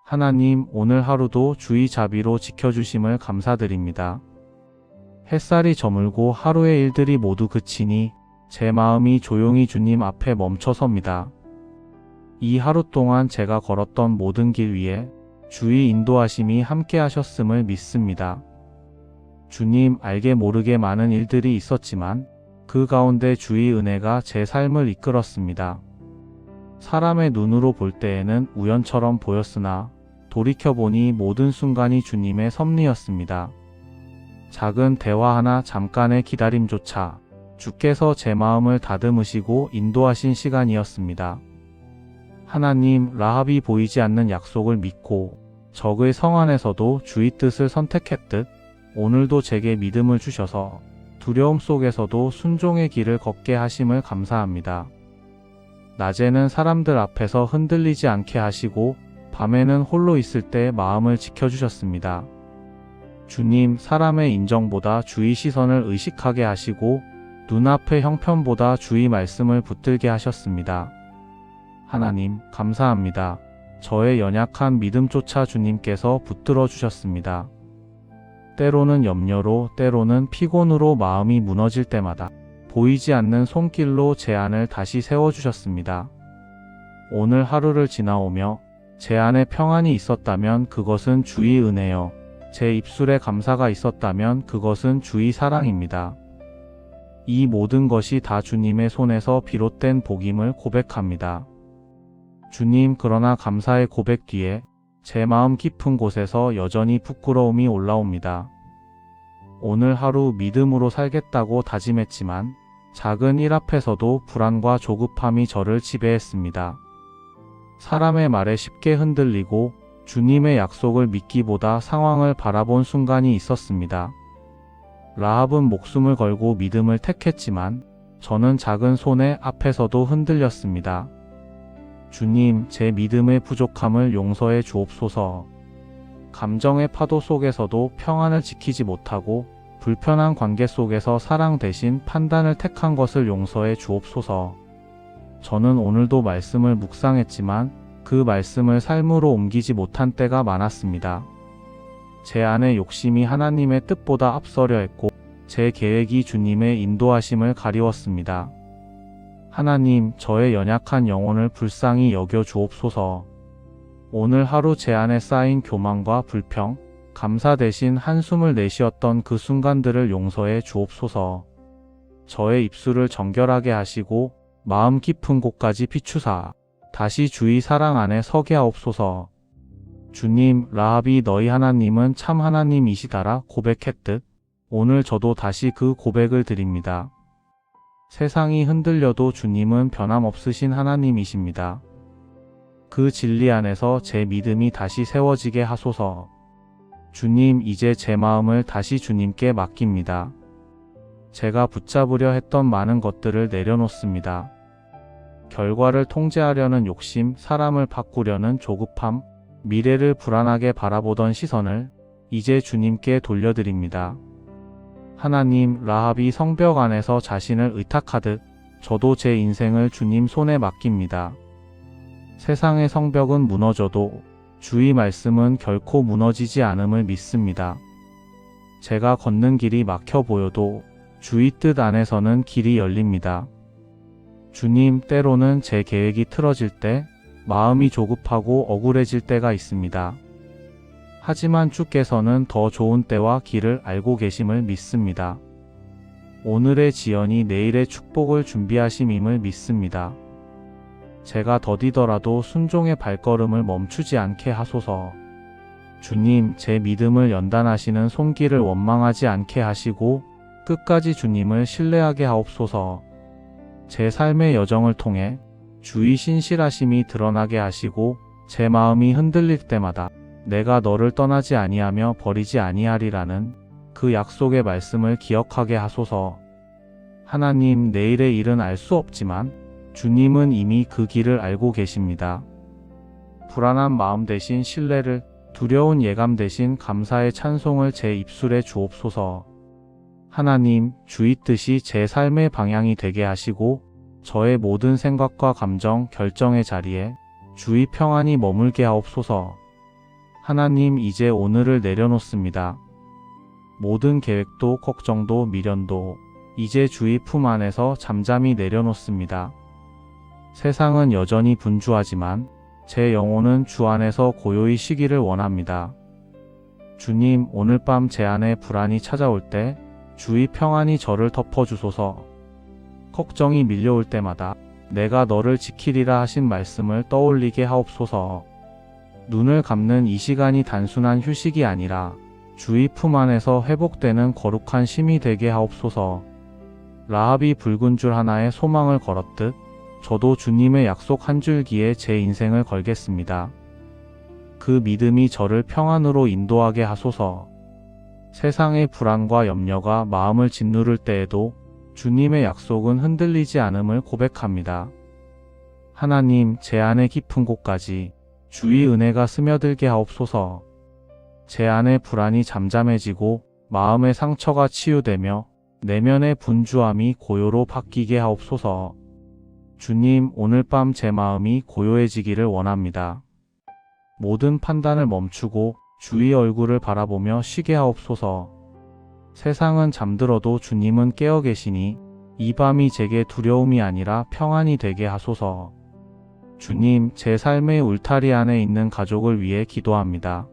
하나님, 오늘 하루도 주의 자비로 지켜주심을 감사드립니다. 햇살이 저물고 하루의 일들이 모두 그치니 제 마음이 조용히 주님 앞에 멈춰섭니다. 이 하루 동안 제가 걸었던 모든 길 위에 주의 인도하심이 함께 하셨음을 믿습니다. 주님, 알게 모르게 많은 일들이 있었지만 그 가운데 주의 은혜가 제 삶을 이끌었습니다. 사람의 눈으로 볼 때에는 우연처럼 보였으나 돌이켜보니 모든 순간이 주님의 섭리였습니다. 작은 대화 하나, 잠깐의 기다림조차 주께서 제 마음을 다듬으시고 인도하신 시간이었습니다. 하나님, 라합이 보이지 않는 약속을 믿고 적의 성 안에서도 주의 뜻을 선택했듯 오늘도 제게 믿음을 주셔서 두려움 속에서도 순종의 길을 걷게 하심을 감사합니다. 낮에는 사람들 앞에서 흔들리지 않게 하시고 밤에는 홀로 있을 때 마음을 지켜주셨습니다. 주님, 사람의 인정보다 주의 시선을 의식하게 하시고 눈앞의 형편보다 주의 말씀을 붙들게 하셨습니다. 하나님, 감사합니다. 저의 연약한 믿음조차 주님께서 붙들어 주셨습니다. 때로는 염려로, 때로는 피곤으로 마음이 무너질 때마다 보이지 않는 손길로 제 안을 다시 세워주셨습니다. 오늘 하루를 지나오며 제 안에 평안이 있었다면 그것은 주의 은혜요. 제 입술에 감사가 있었다면 그것은 주의 사랑입니다. 이 모든 것이 다 주님의 손에서 비롯된 복임을 고백합니다. 주님, 그러나 감사의 고백 뒤에 제 마음 깊은 곳에서 여전히 부끄러움이 올라옵니다. 오늘 하루 믿음으로 살겠다고 다짐했지만 작은 일 앞에서도 불안과 조급함이 저를 지배했습니다. 사람의 말에 쉽게 흔들리고 주님의 약속을 믿기보다 상황을 바라본 순간이 있었습니다. 라합은 목숨을 걸고 믿음을 택했지만 저는 작은 손해 앞에서도 흔들렸습니다. 주님, 제 믿음의 부족함을 용서해 주옵소서. 감정의 파도 속에서도 평안을 지키지 못하고 불편한 관계 속에서 사랑 대신 판단을 택한 것을 용서해 주옵소서. 저는 오늘도 말씀을 묵상했지만 그 말씀을 삶으로 옮기지 못한 때가 많았습니다. 제 안의 욕심이 하나님의 뜻보다 앞서려 했고 제 계획이 주님의 인도하심을 가리웠습니다. 하나님, 저의 연약한 영혼을 불쌍히 여겨 주옵소서. 오늘 하루 제 안에 쌓인 교만과 불평, 감사 대신 한숨을 내쉬었던 그 순간들을 용서해 주옵소서. 저의 입술을 정결하게 하시고 마음 깊은 곳까지 비추사 다시 주의 사랑 안에 서게 하옵소서. 주님, 라합이 너희 하나님은 참 하나님이시다라 고백했듯 오늘 저도 다시 그 고백을 드립니다. 세상이 흔들려도 주님은 변함없으신 하나님이십니다. 그 진리 안에서 제 믿음이 다시 세워지게 하소서. 주님, 이제 제 마음을 다시 주님께 맡깁니다. 제가 붙잡으려 했던 많은 것들을 내려놓습니다. 결과를 통제하려는 욕심, 사람을 바꾸려는 조급함, 미래를 불안하게 바라보던 시선을 이제 주님께 돌려드립니다. 하나님, 라합이 성벽 안에서 자신을 의탁하듯 저도 제 인생을 주님 손에 맡깁니다. 세상의 성벽은 무너져도 주의 말씀은 결코 무너지지 않음을 믿습니다. 제가 걷는 길이 막혀 보여도 주의 뜻 안에서는 길이 열립니다. 주님, 때로는 제 계획이 틀어질 때 마음이 조급하고 억울해질 때가 있습니다. 하지만 주께서는 더 좋은 때와 길을 알고 계심을 믿습니다. 오늘의 지연이 내일의 축복을 준비하심임을 믿습니다. 제가 더디더라도 순종의 발걸음을 멈추지 않게 하소서. 주님, 제 믿음을 연단하시는 손길을 원망하지 않게 하시고 끝까지 주님을 신뢰하게 하옵소서. 제 삶의 여정을 통해 주의 신실하심이 드러나게 하시고 제 마음이 흔들릴 때마다 내가 너를 떠나지 아니하며 버리지 아니하리라는 그 약속의 말씀을 기억하게 하소서. 하나님, 내일의 일은 알 수 없지만 주님은 이미 그 길을 알고 계십니다. 불안한 마음 대신 신뢰를, 두려운 예감 대신 감사의 찬송을 제 입술에 주옵소서. 하나님, 주의 뜻이 제 삶의 방향이 되게 하시고 저의 모든 생각과 감정, 결정의 자리에 주의 평안이 머물게 하옵소서. 하나님, 이제 오늘을 내려놓습니다. 모든 계획도 걱정도 미련도 이제 주의 품 안에서 잠잠히 내려놓습니다. 세상은 여전히 분주하지만 제 영혼은 주 안에서 고요히 쉬기를 원합니다. 주님, 오늘 밤 제 안에 불안이 찾아올 때 주의 평안이 저를 덮어주소서. 걱정이 밀려올 때마다 내가 너를 지키리라 하신 말씀을 떠올리게 하옵소서. 눈을 감는 이 시간이 단순한 휴식이 아니라 주의 품 안에서 회복되는 거룩한 쉼이 되게 하옵소서. 라합이 붉은 줄 하나에 소망을 걸었듯 저도 주님의 약속 한 줄기에 제 인생을 걸겠습니다. 그 믿음이 저를 평안으로 인도하게 하소서. 세상의 불안과 염려가 마음을 짓누를 때에도 주님의 약속은 흔들리지 않음을 고백합니다. 하나님, 제 안의 깊은 곳까지 주의 은혜가 스며들게 하옵소서. 제 안의 불안이 잠잠해지고 마음의 상처가 치유되며 내면의 분주함이 고요로 바뀌게 하옵소서. 주님, 오늘 밤 제 마음이 고요해지기를 원합니다. 모든 판단을 멈추고 주의 얼굴을 바라보며 쉬게 하옵소서. 세상은 잠들어도 주님은 깨어 계시니 이 밤이 제게 두려움이 아니라 평안이 되게 하소서. 주님, 제 삶의 울타리 안에 있는 가족을 위해 기도합니다.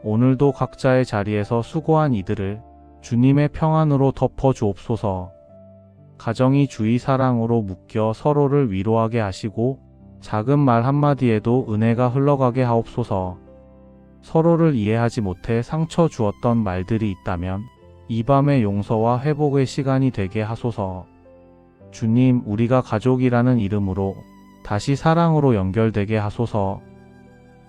오늘도 각자의 자리에서 수고한 이들을 주님의 평안으로 덮어 주옵소서. 가정이 주의 사랑으로 묶여 서로를 위로하게 하시고 작은 말 한마디에도 은혜가 흘러가게 하옵소서. 서로를 이해하지 못해 상처 주었던 말들이 있다면 이 밤의 용서와 회복의 시간이 되게 하소서. 주님, 우리가 가족이라는 이름으로 다시 사랑으로 연결되게 하소서.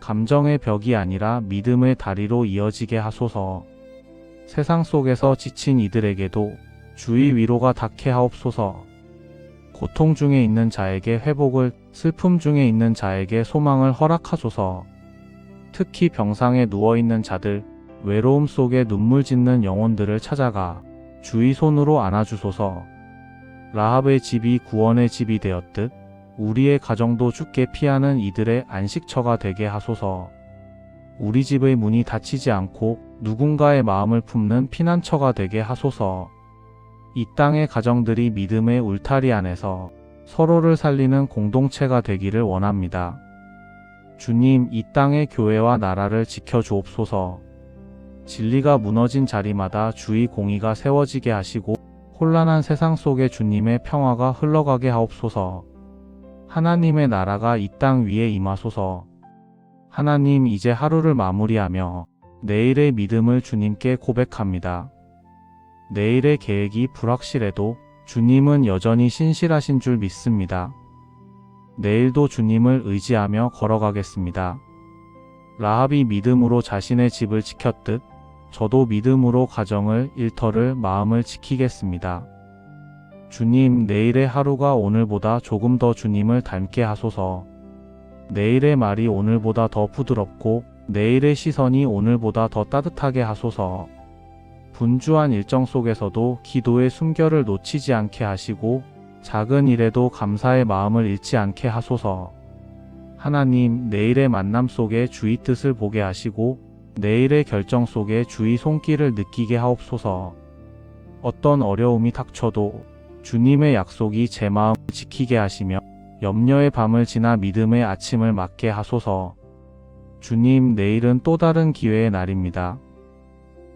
감정의 벽이 아니라 믿음의 다리로 이어지게 하소서. 세상 속에서 지친 이들에게도 주의 위로가 닿게 하옵소서. 고통 중에 있는 자에게 회복을, 슬픔 중에 있는 자에게 소망을 허락하소서. 특히 병상에 누워있는 자들, 외로움 속에 눈물 짓는 영혼들을 찾아가 주의 손으로 안아주소서. 라합의 집이 구원의 집이 되었듯 우리의 가정도 죽게 피하는 이들의 안식처가 되게 하소서. 우리 집의 문이 닫히지 않고 누군가의 마음을 품는 피난처가 되게 하소서. 이 땅의 가정들이 믿음의 울타리 안에서 서로를 살리는 공동체가 되기를 원합니다. 주님, 이 땅의 교회와 나라를 지켜주옵소서. 진리가 무너진 자리마다 주의 공의가 세워지게 하시고 혼란한 세상 속에 주님의 평화가 흘러가게 하옵소서. 하나님의 나라가 이 땅 위에 임하소서. 하나님, 이제 하루를 마무리하며 내일의 믿음을 주님께 고백합니다. 내일의 계획이 불확실해도 주님은 여전히 신실하신 줄 믿습니다. 내일도 주님을 의지하며 걸어가겠습니다. 라합이 믿음으로 자신의 집을 지켰듯 저도 믿음으로 가정을, 일터를, 마음을 지키겠습니다. 주님, 내일의 하루가 오늘보다 조금 더 주님을 닮게 하소서. 내일의 말이 오늘보다 더 부드럽고 내일의 시선이 오늘보다 더 따뜻하게 하소서. 분주한 일정 속에서도 기도의 숨결을 놓치지 않게 하시고 작은 일에도 감사의 마음을 잃지 않게 하소서. 하나님, 내일의 만남 속에 주의 뜻을 보게 하시고 내일의 결정 속에 주의 손길을 느끼게 하옵소서. 어떤 어려움이 닥쳐도 주님의 약속이 제 마음을 지키게 하시며 염려의 밤을 지나 믿음의 아침을 맞게 하소서. 주님, 내일은 또 다른 기회의 날입니다.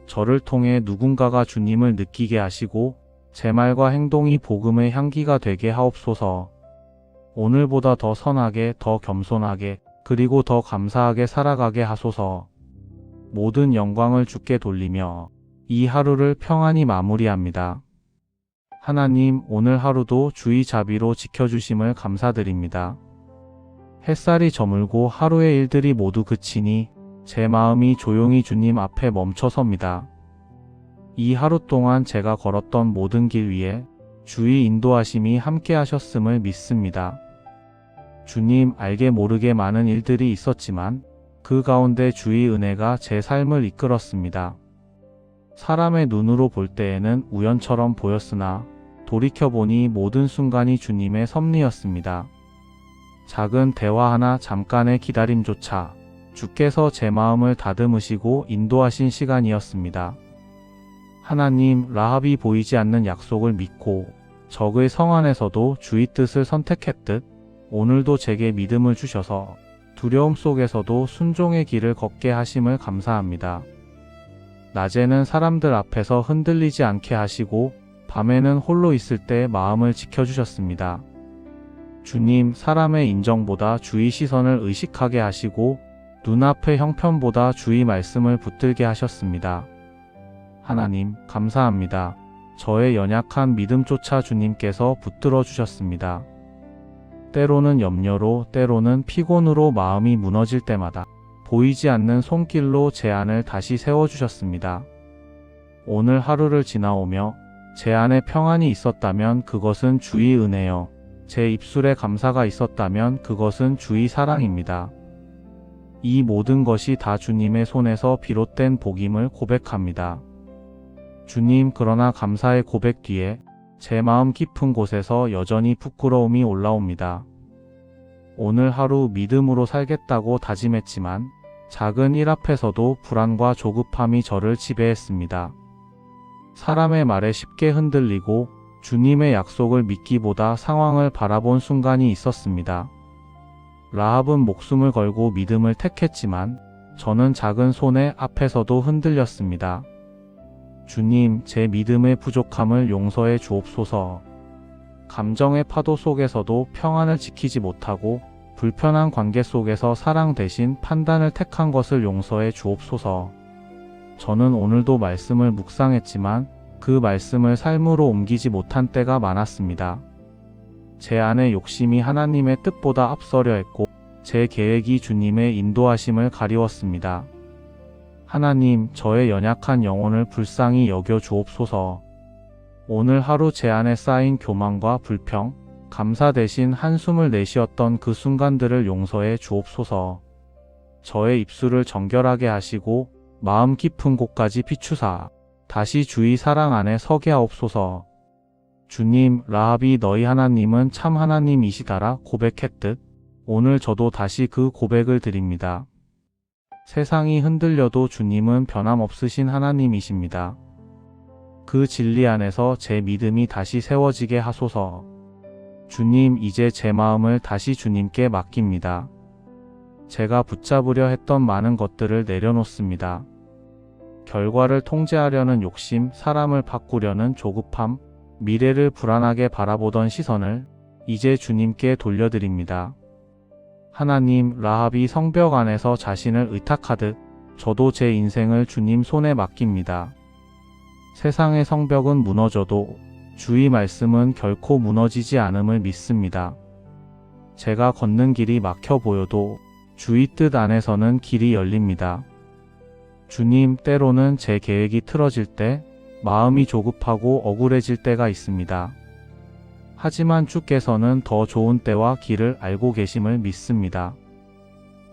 저를 통해 누군가가 주님을 느끼게 하시고 제 말과 행동이 복음의 향기가 되게 하옵소서. 오늘보다 더 선하게, 더 겸손하게, 그리고 더 감사하게 살아가게 하소서. 모든 영광을 주께 돌리며 이 하루를 평안히 마무리합니다. 하나님, 오늘 하루도 주의 자비로 지켜주심을 감사드립니다. 햇살이 저물고 하루의 일들이 모두 그치니 제 마음이 조용히 주님 앞에 멈춰섭니다. 이 하루 동안 제가 걸었던 모든 길 위에 주의 인도하심이 함께 하셨음을 믿습니다. 주님, 알게 모르게 많은 일들이 있었지만 그 가운데 주의 은혜가 제 삶을 이끌었습니다. 사람의 눈으로 볼 때에는 우연처럼 보였으나 돌이켜보니 모든 순간이 주님의 섭리였습니다. 작은 대화 하나, 잠깐의 기다림조차 주께서 제 마음을 다듬으시고 인도하신 시간이었습니다. 하나님, 라합이 보이지 않는 약속을 믿고 적의 성 안에서도 주의 뜻을 선택했듯 오늘도 제게 믿음을 주셔서 두려움 속에서도 순종의 길을 걷게 하심을 감사합니다. 낮에는 사람들 앞에서 흔들리지 않게 하시고 밤에는 홀로 있을 때 마음을 지켜주셨습니다. 주님, 사람의 인정보다 주의 시선을 의식하게 하시고 눈앞의 형편보다 주의 말씀을 붙들게 하셨습니다. 하나님, 감사합니다. 저의 연약한 믿음조차 주님께서 붙들어 주셨습니다. 때로는 염려로, 때로는 피곤으로 마음이 무너질 때마다 보이지 않는 손길로 제 안을 다시 세워주셨습니다. 오늘 하루를 지나오며 제 안에 평안이 있었다면 그것은 주의 은혜요. 제 입술에 감사가 있었다면 그것은 주의 사랑입니다. 이 모든 것이 다 주님의 손에서 비롯된 복임을 고백합니다. 주님, 그러나 감사의 고백 뒤에 제 마음 깊은 곳에서 여전히 부끄러움이 올라옵니다. 오늘 하루 믿음으로 살겠다고 다짐했지만 작은 일 앞에서도 불안과 조급함이 저를 지배했습니다. 사람의 말에 쉽게 흔들리고 주님의 약속을 믿기보다 상황을 바라본 순간이 있었습니다. 라합은 목숨을 걸고 믿음을 택했지만 저는 작은 손해 앞에서도 흔들렸습니다. 주님, 제 믿음의 부족함을 용서해 주옵소서. 감정의 파도 속에서도 평안을 지키지 못하고 불편한 관계 속에서 사랑 대신 판단을 택한 것을 용서해 주옵소서. 저는 오늘도 말씀을 묵상했지만 그 말씀을 삶으로 옮기지 못한 때가 많았습니다. 제 안의 욕심이 하나님의 뜻보다 앞서려 했고 제 계획이 주님의 인도하심을 가리웠습니다. 하나님, 저의 연약한 영혼을 불쌍히 여겨 주옵소서. 오늘 하루 제 안에 쌓인 교만과 불평, 감사 대신 한숨을 내쉬었던 그 순간들을 용서해 주옵소서. 저의 입술을 정결하게 하시고 마음 깊은 곳까지 비추사 다시 주의 사랑 안에 서게 하옵소서. 주님, 라합이 너희 하나님은 참 하나님이시다라 고백했듯 오늘 저도 다시 그 고백을 드립니다. 세상이 흔들려도 주님은 변함없으신 하나님이십니다. 그 진리 안에서 제 믿음이 다시 세워지게 하소서. 주님, 이제 제 마음을 다시 주님께 맡깁니다. 제가 붙잡으려 했던 많은 것들을 내려놓습니다. 결과를 통제하려는 욕심, 사람을 바꾸려는 조급함, 미래를 불안하게 바라보던 시선을 이제 주님께 돌려드립니다. 하나님, 라합이 성벽 안에서 자신을 의탁하듯 저도 제 인생을 주님 손에 맡깁니다. 세상의 성벽은 무너져도 주의 말씀은 결코 무너지지 않음을 믿습니다. 제가 걷는 길이 막혀 보여도 주의 뜻 안에서는 길이 열립니다. 주님, 때로는 제 계획이 틀어질 때 마음이 조급하고 억울해질 때가 있습니다. 하지만 주께서는 더 좋은 때와 길을 알고 계심을 믿습니다.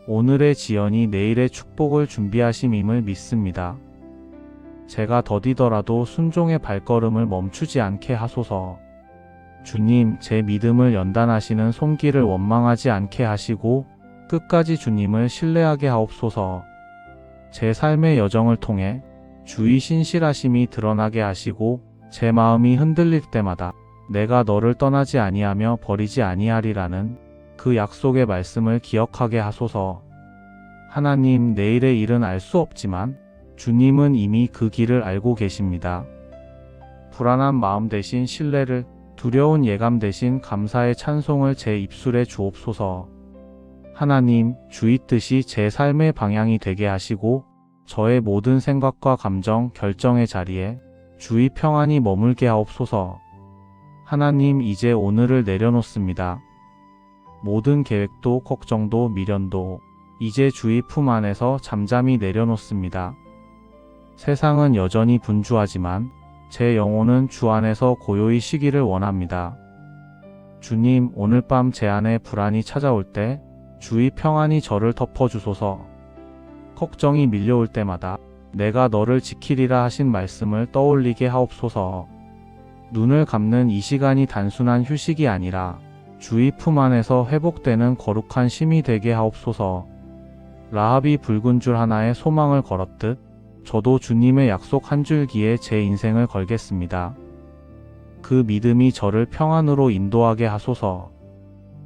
오늘의 지연이 내일의 축복을 준비하심임을 믿습니다. 제가 더디더라도 순종의 발걸음을 멈추지 않게 하소서. 주님, 제 믿음을 연단하시는 손길을 원망하지 않게 하시고 끝까지 주님을 신뢰하게 하옵소서. 제 삶의 여정을 통해 주의 신실하심이 드러나게 하시고 제 마음이 흔들릴 때마다 내가 너를 떠나지 아니하며 버리지 아니하리라는 그 약속의 말씀을 기억하게 하소서. 하나님, 내일의 일은 알 수 없지만 주님은 이미 그 길을 알고 계십니다. 불안한 마음 대신 신뢰를, 두려운 예감 대신 감사의 찬송을 제 입술에 주옵소서. 하나님, 주의 뜻이 제 삶의 방향이 되게 하시고 저의 모든 생각과 감정, 결정의 자리에 주의 평안이 머물게 하옵소서. 하나님, 이제 오늘을 내려놓습니다. 모든 계획도 걱정도 미련도 이제 주의 품 안에서 잠잠히 내려놓습니다. 세상은 여전히 분주하지만 제 영혼은 주 안에서 고요히 쉬기를 원합니다. 주님, 오늘 밤 제 안에 불안이 찾아올 때 주의 평안이 저를 덮어주소서. 걱정이 밀려올 때마다 내가 너를 지키리라 하신 말씀을 떠올리게 하옵소서. 눈을 감는 이 시간이 단순한 휴식이 아니라 주의 품 안에서 회복되는 거룩한 쉼이 되게 하옵소서. 라합이 붉은 줄 하나에 소망을 걸었듯 저도 주님의 약속 한 줄기에 제 인생을 걸겠습니다. 그 믿음이 저를 평안으로 인도하게 하소서.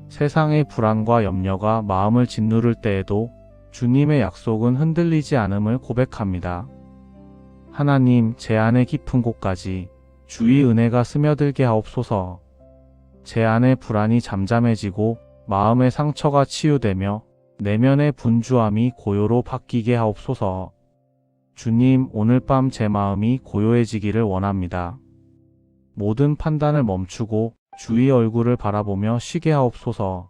세상의 불안과 염려가 마음을 짓누를 때에도 주님의 약속은 흔들리지 않음을 고백합니다. 하나님, 제 안의 깊은 곳까지 주의 은혜가 스며들게 하옵소서. 제 안의 불안이 잠잠해지고 마음의 상처가 치유되며 내면의 분주함이 고요로 바뀌게 하옵소서. 주님, 오늘 밤 제 마음이 고요해지기를 원합니다. 모든 판단을 멈추고 주의 얼굴을 바라보며 쉬게 하옵소서.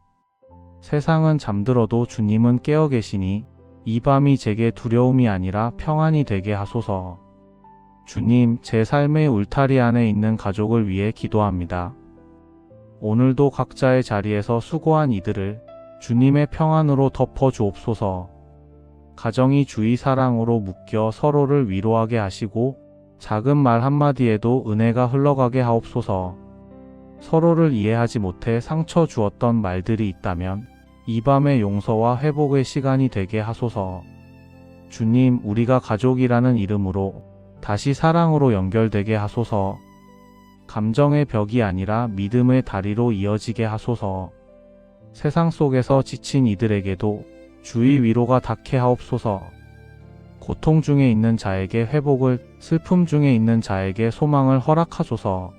세상은 잠들어도 주님은 깨어 계시니 이 밤이 제게 두려움이 아니라 평안이 되게 하소서. 주님, 제 삶의 울타리 안에 있는 가족을 위해 기도합니다. 오늘도 각자의 자리에서 수고한 이들을 주님의 평안으로 덮어 주옵소서. 가정이 주의 사랑으로 묶여 서로를 위로하게 하시고 작은 말 한마디에도 은혜가 흘러가게 하옵소서. 서로를 이해하지 못해 상처 주었던 말들이 있다면 이 밤의 용서와 회복의 시간이 되게 하소서. 주님, 우리가 가족이라는 이름으로 다시 사랑으로 연결되게 하소서. 감정의 벽이 아니라 믿음의 다리로 이어지게 하소서. 세상 속에서 지친 이들에게도 주의 위로가 닿게 하옵소서. 고통 중에 있는 자에게 회복을, 슬픔 중에 있는 자에게 소망을 허락하소서.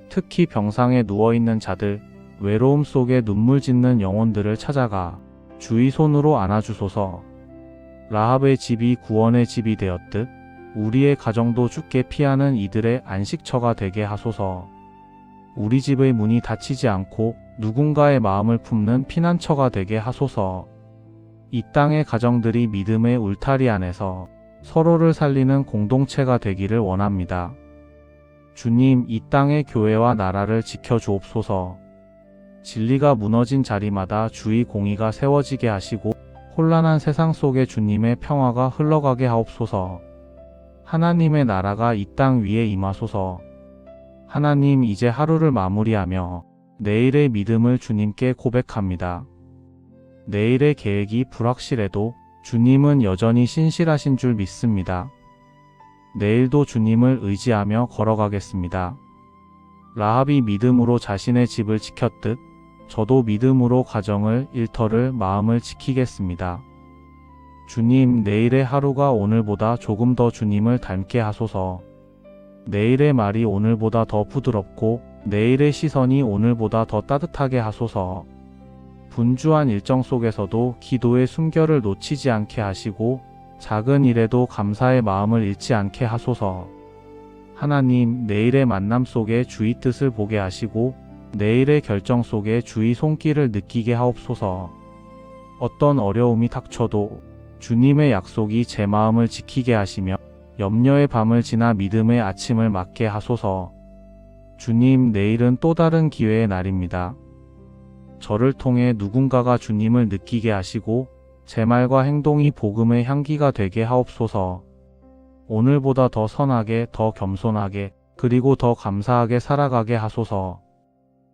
특히 병상에 누워있는 자들, 외로움 속에 눈물 짓는 영혼들을 찾아가 주의 손으로 안아주소서. 라합의 집이 구원의 집이 되었듯 우리의 가정도 죽게 피하는 이들의 안식처가 되게 하소서. 우리 집의 문이 닫히지 않고 누군가의 마음을 품는 피난처가 되게 하소서. 이 땅의 가정들이 믿음의 울타리 안에서 서로를 살리는 공동체가 되기를 원합니다. 주님, 이 땅의 교회와 나라를 지켜주옵소서. 진리가 무너진 자리마다 주의 공의가 세워지게 하시고 혼란한 세상 속에 주님의 평화가 흘러가게 하옵소서. 하나님의 나라가 이 땅 위에 임하소서. 하나님, 이제 하루를 마무리하며 내일의 믿음을 주님께 고백합니다. 내일의 계획이 불확실해도 주님은 여전히 신실하신 줄 믿습니다. 내일도 주님을 의지하며 걸어가겠습니다. 라합이 믿음으로 자신의 집을 지켰듯 저도 믿음으로 가정을, 일터를, 마음을 지키겠습니다. 주님, 내일의 하루가 오늘보다 조금 더 주님을 닮게 하소서. 내일의 말이 오늘보다 더 부드럽고 내일의 시선이 오늘보다 더 따뜻하게 하소서. 분주한 일정 속에서도 기도의 숨결을 놓치지 않게 하시고 작은 일에도 감사의 마음을 잃지 않게 하소서. 하나님, 내일의 만남 속에 주의 뜻을 보게 하시고 내일의 결정 속에 주의 손길을 느끼게 하옵소서. 어떤 어려움이 닥쳐도 주님의 약속이 제 마음을 지키게 하시며 염려의 밤을 지나 믿음의 아침을 맞게 하소서. 주님, 내일은 또 다른 기회의 날입니다. 저를 통해 누군가가 주님을 느끼게 하시고 제 말과 행동이 복음의 향기가 되게 하옵소서. 오늘보다 더 선하게, 더 겸손하게, 그리고 더 감사하게 살아가게 하소서.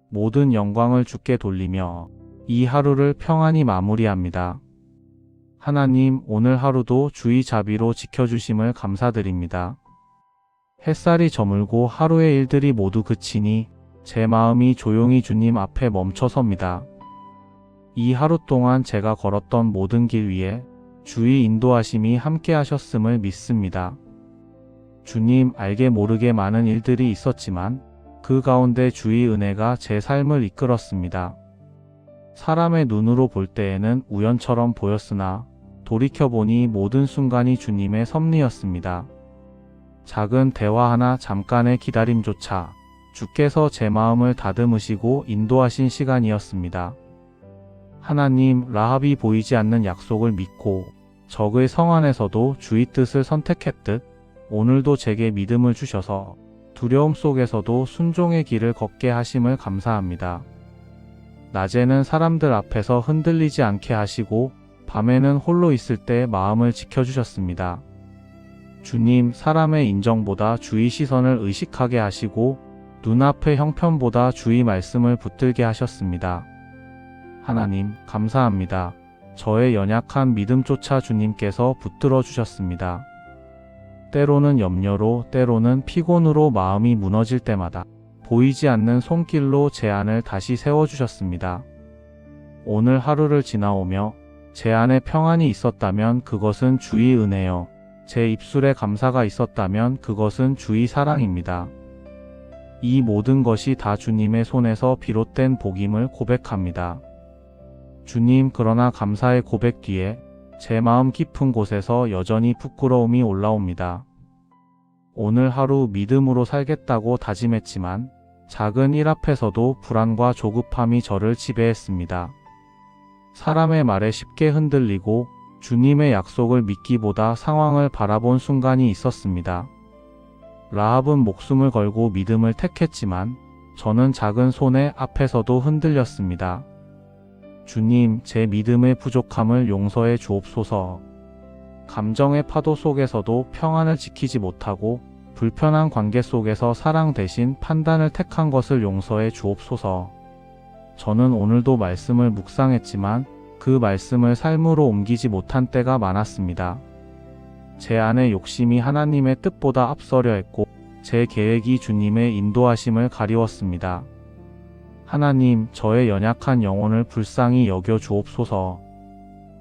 모든 영광을 주께 돌리며 이 하루를 평안히 마무리합니다. 하나님, 오늘 하루도 주의 자비로 지켜주심을 감사드립니다. 햇살이 저물고 하루의 일들이 모두 그치니 제 마음이 조용히 주님 앞에 멈춰섭니다. 이 하루 동안 제가 걸었던 모든 길 위에 주의 인도하심이 함께 하셨음을 믿습니다. 주님, 알게 모르게 많은 일들이 있었지만 그 가운데 주의 은혜가 제 삶을 이끌었습니다. 사람의 눈으로 볼 때에는 우연처럼 보였으나 돌이켜보니 모든 순간이 주님의 섭리였습니다. 작은 대화 하나, 잠깐의 기다림조차 주께서 제 마음을 다듬으시고 인도하신 시간이었습니다. 하나님, 라합이 보이지 않는 약속을 믿고 적의 성 안에서도 주의 뜻을 선택했듯 오늘도 제게 믿음을 주셔서 두려움 속에서도 순종의 길을 걷게 하심을 감사합니다. 낮에는 사람들 앞에서 흔들리지 않게 하시고 밤에는 홀로 있을 때 마음을 지켜주셨습니다. 주님, 사람의 인정보다 주의 시선을 의식하게 하시고 눈앞의 형편보다 주의 말씀을 붙들게 하셨습니다. 하나님, 감사합니다. 저의 연약한 믿음조차 주님께서 붙들어 주셨습니다. 때로는 염려로, 때로는 피곤으로 마음이 무너질 때마다 보이지 않는 손길로 제 안을 다시 세워주셨습니다. 오늘 하루를 지나오며 제 안에 평안이 있었다면 그것은 주의 은혜요. 제 입술에 감사가 있었다면 그것은 주의 사랑입니다. 이 모든 것이 다 주님의 손에서 비롯된 복임을 고백합니다. 주님, 그러나 감사의 고백 뒤에 제 마음 깊은 곳에서 여전히 부끄러움이 올라옵니다. 오늘 하루 믿음으로 살겠다고 다짐했지만 작은 일 앞에서도 불안과 조급함이 저를 지배했습니다. 사람의 말에 쉽게 흔들리고 주님의 약속을 믿기보다 상황을 바라본 순간이 있었습니다. 라합은 목숨을 걸고 믿음을 택했지만 저는 작은 손해 앞에서도 흔들렸습니다. 주님, 제 믿음의 부족함을 용서해 주옵소서. 감정의 파도 속에서도 평안을 지키지 못하고 불편한 관계 속에서 사랑 대신 판단을 택한 것을 용서해 주옵소서. 저는 오늘도 말씀을 묵상했지만 그 말씀을 삶으로 옮기지 못한 때가 많았습니다. 제 안의 욕심이 하나님의 뜻보다 앞서려 했고 제 계획이 주님의 인도하심을 가리웠습니다. 하나님, 저의 연약한 영혼을 불쌍히 여겨 주옵소서.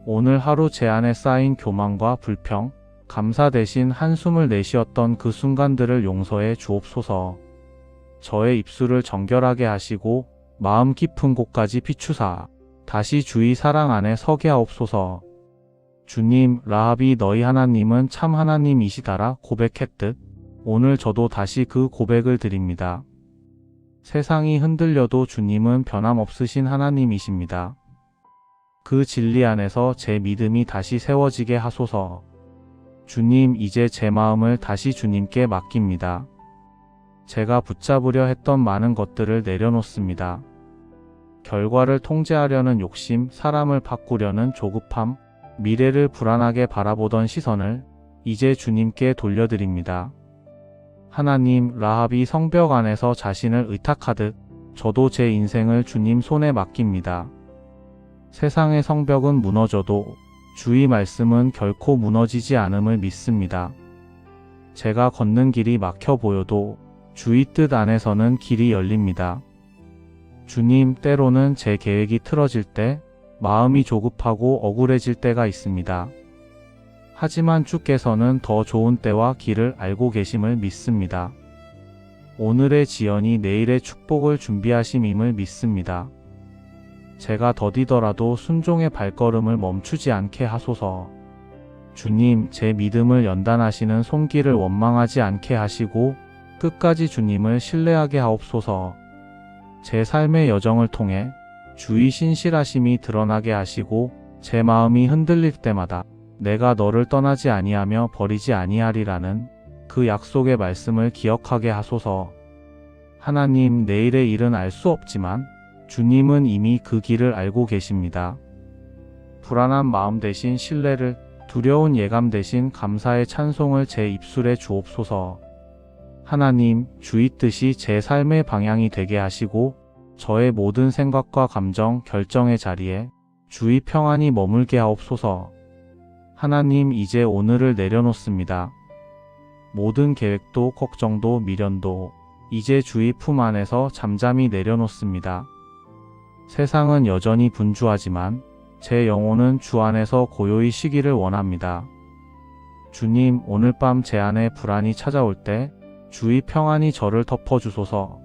오늘 하루 제 안에 쌓인 교만과 불평, 감사 대신 한숨을 내쉬었던 그 순간들을 용서해 주옵소서. 저의 입술을 정결하게 하시고 마음 깊은 곳까지 비추사 다시 주의 사랑 안에 서게 하옵소서. 주님, 라합이 너희 하나님은 참 하나님이시다라 고백했듯 오늘 저도 다시 그 고백을 드립니다. 세상이 흔들려도 주님은 변함없으신 하나님이십니다. 그 진리 안에서 제 믿음이 다시 세워지게 하소서. 주님, 이제 제 마음을 다시 주님께 맡깁니다. 제가 붙잡으려 했던 많은 것들을 내려놓습니다. 결과를 통제하려는 욕심, 사람을 바꾸려는 조급함, 미래를 불안하게 바라보던 시선을 이제 주님께 돌려드립니다. 하나님, 라합이 성벽 안에서 자신을 의탁하듯 저도 제 인생을 주님 손에 맡깁니다. 세상의 성벽은 무너져도 주의 말씀은 결코 무너지지 않음을 믿습니다. 제가 걷는 길이 막혀 보여도 주의 뜻 안에서는 길이 열립니다. 주님, 때로는 제 계획이 틀어질 때 마음이 조급하고 억울해질 때가 있습니다. 하지만 주께서는 더 좋은 때와 길을 알고 계심을 믿습니다. 오늘의 지연이 내일의 축복을 준비하심임을 믿습니다. 제가 더디더라도 순종의 발걸음을 멈추지 않게 하소서. 주님, 제 믿음을 연단하시는 손길을 원망하지 않게 하시고 끝까지 주님을 신뢰하게 하옵소서. 제 삶의 여정을 통해 주의 신실하심이 드러나게 하시고 제 마음이 흔들릴 때마다 내가 너를 떠나지 아니하며 버리지 아니하리라는 그 약속의 말씀을 기억하게 하소서. 하나님, 내일의 일은 알 수 없지만 주님은 이미 그 길을 알고 계십니다. 불안한 마음 대신 신뢰를, 두려운 예감 대신 감사의 찬송을 제 입술에 주옵소서. 하나님, 주의 뜻이 제 삶의 방향이 되게 하시고 저의 모든 생각과 감정, 결정의 자리에 주의 평안이 머물게 하옵소서. 하나님, 이제 오늘을 내려놓습니다. 모든 계획도 걱정도 미련도 이제 주의 품 안에서 잠잠히 내려놓습니다. 세상은 여전히 분주하지만 제 영혼은 주 안에서 고요히 쉬기를 원합니다. 주님, 오늘 밤 제 안에 불안이 찾아올 때 주의 평안이 저를 덮어주소서.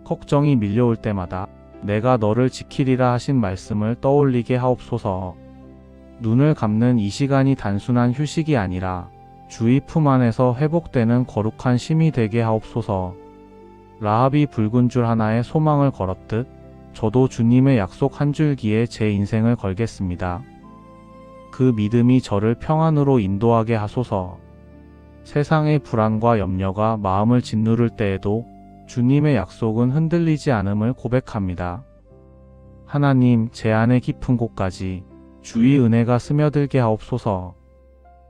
걱정이 밀려올 때마다 내가 너를 지키리라 하신 말씀을 떠올리게 하옵소서. 눈을 감는 이 시간이 단순한 휴식이 아니라 주의 품 안에서 회복되는 거룩한 쉼이 되게 하옵소서. 라합이 붉은 줄 하나에 소망을 걸었듯 저도 주님의 약속 한 줄기에 제 인생을 걸겠습니다. 그 믿음이 저를 평안으로 인도하게 하소서. 세상의 불안과 염려가 마음을 짓누를 때에도 주님의 약속은 흔들리지 않음을 고백합니다. 하나님, 제 안의 깊은 곳까지 주의 은혜가 스며들게 하옵소서.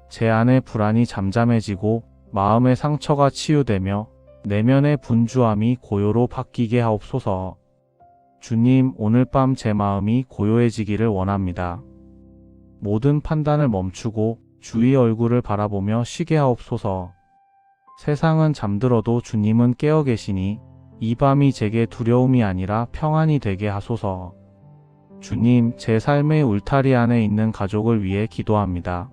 제 안의 불안이 잠잠해지고 마음의 상처가 치유되며 내면의 분주함이 고요로 바뀌게 하옵소서. 주님, 오늘 밤 제 마음이 고요해지기를 원합니다. 모든 판단을 멈추고 주의 얼굴을 바라보며 쉬게 하옵소서. 세상은 잠들어도 주님은 깨어 계시니 이 밤이 제게 두려움이 아니라 평안이 되게 하소서. 주님, 제 삶의 울타리 안에 있는 가족을 위해 기도합니다.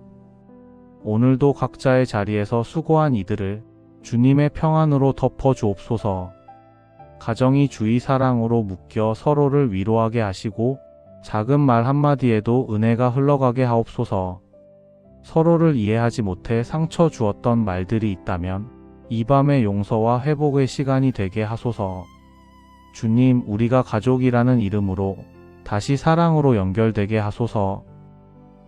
오늘도 각자의 자리에서 수고한 이들을 주님의 평안으로 덮어 주옵소서. 가정이 주의 사랑으로 묶여 서로를 위로하게 하시고 작은 말 한마디에도 은혜가 흘러가게 하옵소서. 서로를 이해하지 못해 상처 주었던 말들이 있다면 이 밤의 용서와 회복의 시간이 되게 하소서. 주님, 우리가 가족이라는 이름으로 다시 사랑으로 연결되게 하소서.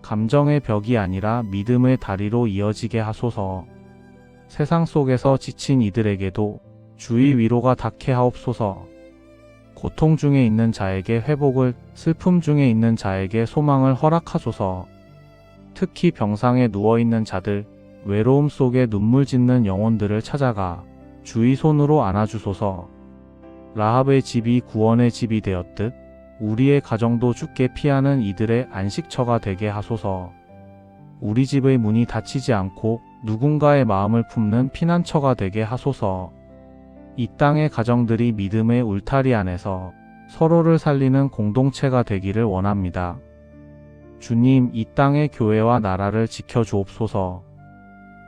감정의 벽이 아니라 믿음의 다리로 이어지게 하소서. 세상 속에서 지친 이들에게도 주의 위로가 닿게 하옵소서. 고통 중에 있는 자에게 회복을, 슬픔 중에 있는 자에게 소망을 허락하소서. 특히 병상에 누워있는 자들, 외로움 속에 눈물 짓는 영혼들을 찾아가 주의 손으로 안아주소서. 라합의 집이 구원의 집이 되었듯 우리의 가정도 죽게 피하는 이들의 안식처가 되게 하소서. 우리 집의 문이 닫히지 않고 누군가의 마음을 품는 피난처가 되게 하소서. 이 땅의 가정들이 믿음의 울타리 안에서 서로를 살리는 공동체가 되기를 원합니다. 주님, 이 땅의 교회와 나라를 지켜주옵소서.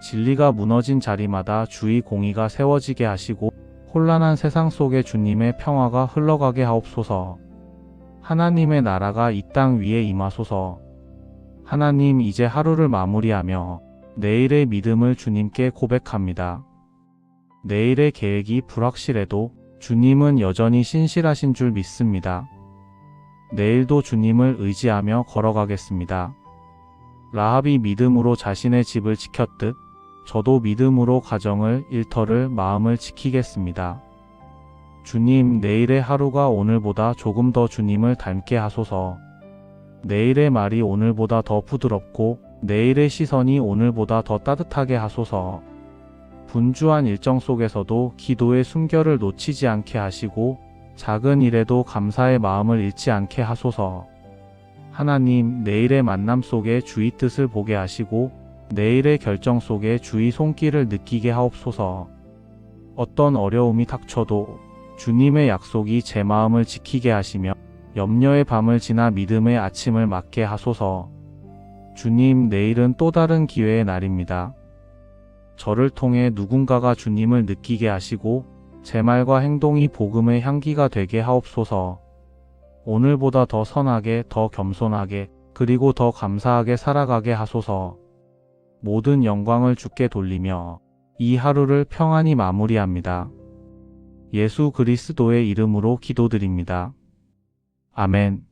진리가 무너진 자리마다 주의 공의가 세워지게 하시고 혼란한 세상 속에 주님의 평화가 흘러가게 하옵소서. 하나님의 나라가 이 땅 위에 임하소서. 하나님, 이제 하루를 마무리하며 내일의 믿음을 주님께 고백합니다. 내일의 계획이 불확실해도 주님은 여전히 신실하신 줄 믿습니다. 내일도 주님을 의지하며 걸어가겠습니다. 라합이 믿음으로 자신의 집을 지켰듯 저도 믿음으로 가정을, 일터를, 마음을 지키겠습니다. 주님, 내일의 하루가 오늘보다 조금 더 주님을 닮게 하소서. 내일의 말이 오늘보다 더 부드럽고 내일의 시선이 오늘보다 더 따뜻하게 하소서. 분주한 일정 속에서도 기도의 숨결을 놓치지 않게 하시고 작은 일에도 감사의 마음을 잃지 않게 하소서. 하나님, 내일의 만남 속에 주의 뜻을 보게 하시고 내일의 결정 속에 주의 손길을 느끼게 하옵소서. 어떤 어려움이 닥쳐도 주님의 약속이 제 마음을 지키게 하시며 염려의 밤을 지나 믿음의 아침을 맞게 하소서. 주님, 내일은 또 다른 기회의 날입니다. 저를 통해 누군가가 주님을 느끼게 하시고 제 말과 행동이 복음의 향기가 되게 하옵소서. 오늘보다 더 선하게, 더 겸손하게, 그리고 더 감사하게 살아가게 하소서. 모든 영광을 주께 돌리며 이 하루를 평안히 마무리합니다. 예수 그리스도의 이름으로 기도드립니다. 아멘.